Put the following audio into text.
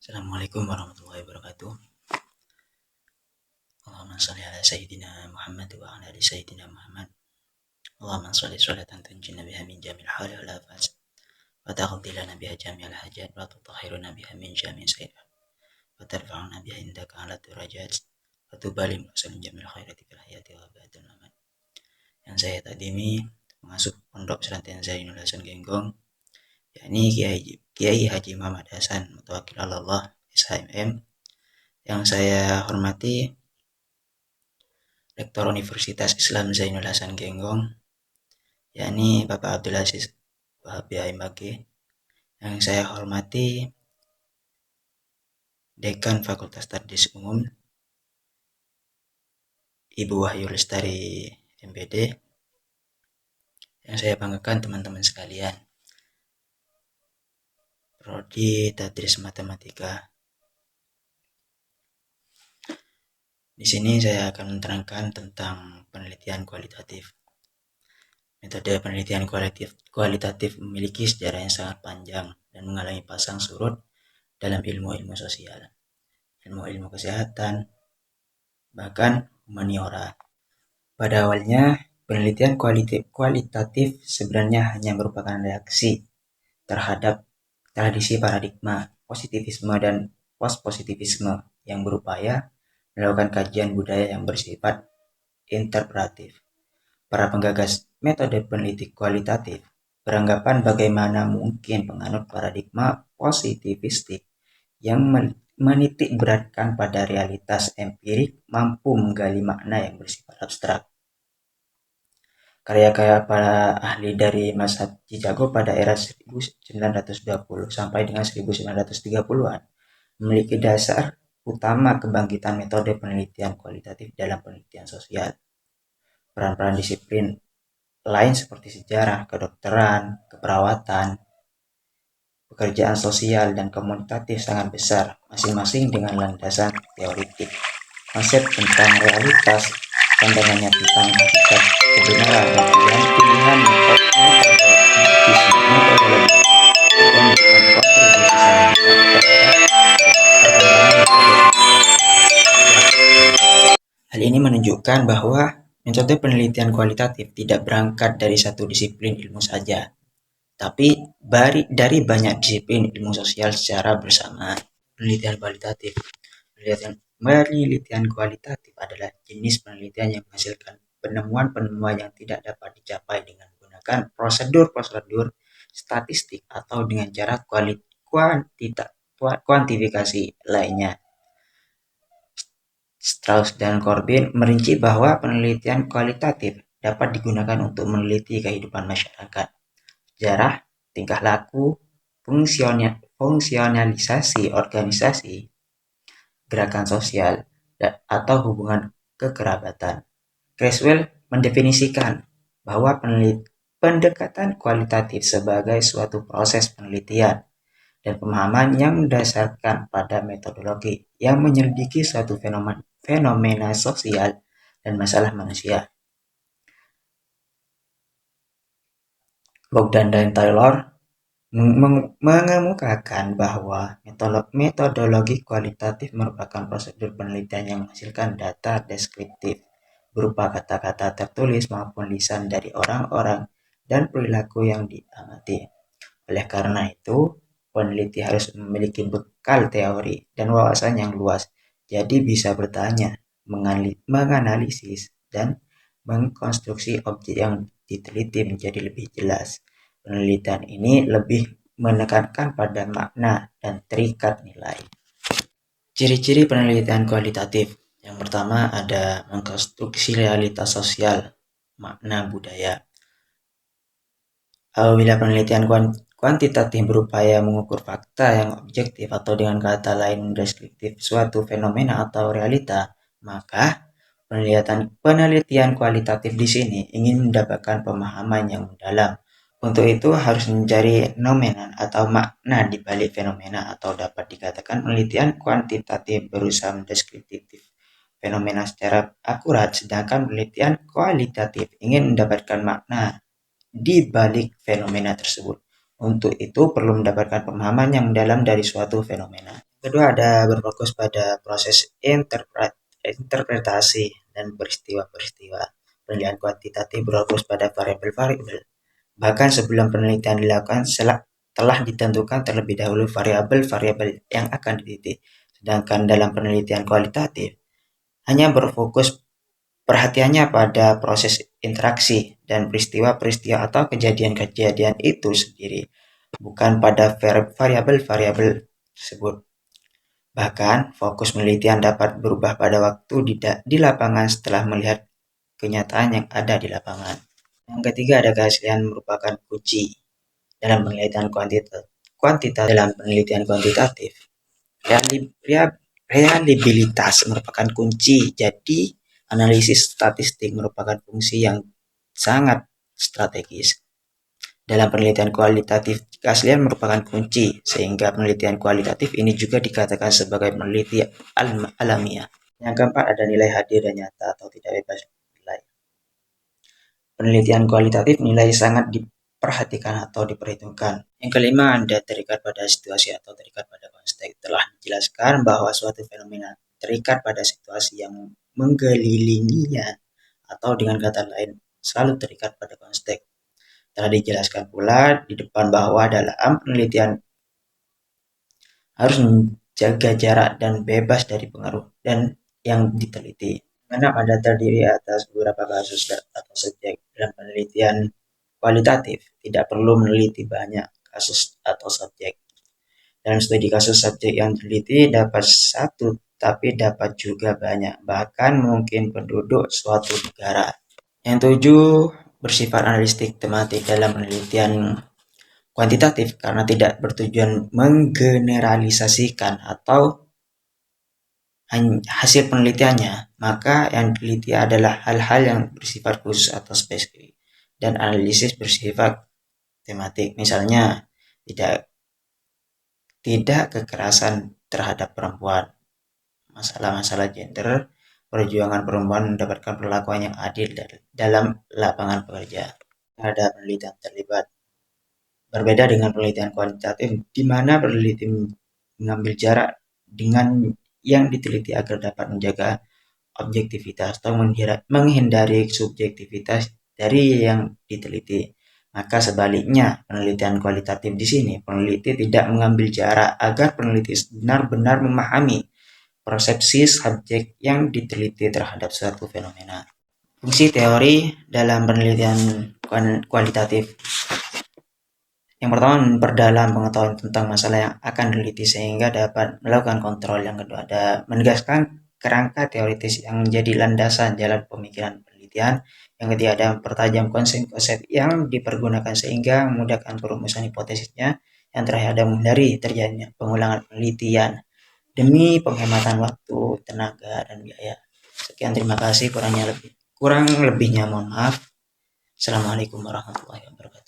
Assalamualaikum warahmatullahi wabarakatuh. Allahumma shalli ala sayyidina Muhammad wa ala ali sayyidina Muhammad. Allahumma shalli sholatan tunjina biha min jamil hali wal afat wa taqdi lana biha jami'al hajat wa tutahhiruna biha min jami'is sayyi'at wa tarfa'una biha indaka ala derajat wa tubalim wasallim jamil khairati fil hayati wa ba'dal mamat. Yang saya takdimi mengasuh Pondok Pesantren Zainul Hasan Genggong, yakni Kiai Haji Muhammad Hasan Mutawakkil Allah SHMM. Yang saya hormati Rektor Universitas Islam Zainul Hasan Genggong, yakni Bapak Abdul Aziz Wahabi MAG. Yang saya hormati Dekan Fakultas Tadris Umum Ibu Wahyu Lestari MPD. Yang saya banggakan teman-teman sekalian, Prodi Tadris Matematika. Di sini saya akan menerangkan tentang penelitian kualitatif. Metode penelitian kualitatif memiliki sejarah yang sangat panjang dan mengalami pasang surut dalam ilmu-ilmu sosial, ilmu-ilmu kesehatan, bahkan humaniora. Pada awalnya, penelitian kualitatif sebenarnya hanya merupakan reaksi terhadap tradisi paradigma positivisme dan post-positivisme yang berupaya melakukan kajian budaya yang bersifat interpretatif. Para penggagas metode peneliti kualitatif beranggapan bagaimana mungkin penganut paradigma positivistik yang menitik beratkan pada realitas empirik mampu menggali makna yang bersifat abstrak. Karya-karya para ahli dari mazhab Chicago pada era 1920 sampai dengan 1930-an memiliki dasar utama kebangkitan metode penelitian kualitatif dalam penelitian sosial. Peran-peran disiplin lain seperti sejarah, kedokteran, keperawatan, pekerjaan sosial, dan komunitatif sangat besar, masing-masing dengan landasan teoritik. Konsep tentang realitas, pandangannya tentang hakikat kebenaran, dan pilihan metodologi Hal ini menunjukkan bahwa metode penelitian kualitatif tidak berangkat dari satu disiplin ilmu saja, tapi dari banyak disiplin ilmu sosial secara bersamaan. Penelitian kualitatif adalah jenis penelitian yang menghasilkan penemuan-penemuan yang tidak dapat dicapai dengan menggunakan prosedur-prosedur statistik atau dengan cara kuantifikasi lainnya. Strauss dan Corbin merinci bahwa penelitian kualitatif dapat digunakan untuk meneliti kehidupan masyarakat, sejarah, tingkah laku, fungsionalisasi organisasi, gerakan sosial, atau hubungan kekerabatan. Creswell mendefinisikan bahwa pendekatan kualitatif sebagai suatu proses penelitian dan pemahaman yang mendasarkan pada metodologi yang menyelidiki suatu fenomena sosial dan masalah manusia. Bogdan dan Taylor mengemukakan bahwa metodologi kualitatif merupakan prosedur penelitian yang menghasilkan data deskriptif berupa kata-kata tertulis maupun lisan dari orang-orang dan perilaku yang diamati. Oleh karena itu, peneliti harus memiliki bekal teori dan wawasan yang luas, jadi bisa bertanya, menganalisis, dan mengkonstruksi objek yang diteliti menjadi lebih jelas. Penelitian ini lebih menekankan pada makna dan terikat nilai. Ciri-ciri penelitian kualitatif. Yang pertama ada mengkonstruksi realitas sosial, makna budaya. Apabila penelitian kuantitatif berupaya mengukur fakta yang objektif atau dengan kata lain mendeskriptif suatu fenomena atau realita, maka penelitian kualitatif di sini ingin mendapatkan pemahaman yang mendalam. Untuk itu harus mencari nomenan atau makna di balik fenomena, atau dapat dikatakan penelitian kuantitatif berusaha mendeskriptif fenomena secara akurat, sedangkan penelitian kualitatif ingin mendapatkan makna di balik fenomena tersebut. Untuk itu perlu mendapatkan pemahaman yang mendalam dari suatu fenomena. Kedua, ada berfokus pada proses interpretasi dan peristiwa-peristiwa. Penilaian kuantitatif berfokus pada variabel-variabel. Bahkan sebelum penelitian dilakukan, telah ditentukan terlebih dahulu variabel-variabel yang akan diteliti. Sedangkan dalam penelitian kualitatif, hanya berfokus perhatiannya pada proses interaksi dan peristiwa-peristiwa atau kejadian-kejadian itu sendiri, bukan pada variabel-variabel tersebut. Bahkan, fokus penelitian dapat berubah pada waktu di lapangan setelah melihat kenyataan yang ada di lapangan. Yang ketiga, ada keaslian merupakan kunci dalam penelitian kuantitatif. Reliabilitas merupakan kunci. Jadi, analisis statistik merupakan fungsi yang sangat strategis. Dalam penelitian kualitatif, keaslian merupakan kunci, sehingga penelitian kualitatif ini juga dikatakan sebagai penelitian alamiah. Yang keempat, ada nilai hadir dan nyata atau tidak bebas nilai. Penelitian kualitatif nilai sangat diperhatikan atau diperhitungkan. Yang kelima, Anda terikat pada situasi atau terikat pada konteks. Telah dijelaskan bahwa suatu fenomena terikat pada situasi yang mengelilinginya, atau dengan kata lain, selalu terikat pada konteks. Telah dijelaskan pula di depan bahwa dalam penelitian harus menjaga jarak dan bebas dari pengaruh dan yang diteliti. Karena pada terdiri atas beberapa kasus atau subjek. Dalam penelitian kualitatif tidak perlu meneliti banyak kasus atau subjek. Dalam studi kasus subjek yang diteliti dapat satu, tapi dapat juga banyak, bahkan mungkin penduduk suatu negara. Yang tujuh, bersifat analitik tematik dalam penelitian kuantitatif karena tidak bertujuan menggeneralisasikan atau hasil penelitiannya, maka yang diteliti adalah hal-hal yang bersifat khusus atau spesifik, dan analisis bersifat tematik. Misalnya, tidak kekerasan terhadap perempuan, masalah-masalah gender, perjuangan perempuan mendapatkan perlakuan yang adil dalam lapangan pekerja. Ada penelitian terlibat. Berbeda dengan penelitian kuantitatif, di mana peneliti mengambil jarak dengan yang diteliti agar dapat menjaga objektivitas atau menghindari subjektivitas dari yang diteliti. Maka sebaliknya, penelitian kualitatif di sini, peneliti tidak mengambil jarak agar peneliti benar-benar memahami persepsi subjek yang diteliti terhadap suatu fenomena. Fungsi teori dalam penelitian kualitatif. Yang pertama, memperdalam pengetahuan tentang masalah yang akan diteliti sehingga dapat melakukan kontrol. Yang kedua, ada menegaskan kerangka teoritis yang menjadi landasan jalan pemikiran penelitian. Yang ketiga, ada mempertajam konsep-konsep yang dipergunakan sehingga memudahkan perumusan hipotesisnya. Yang terakhir, ada menghindari terjadinya pengulangan penelitian demi penghematan waktu, tenaga, dan biaya. Sekian, terima kasih. Kurang lebihnya mohon maaf. Assalamualaikum warahmatullahi wabarakatuh.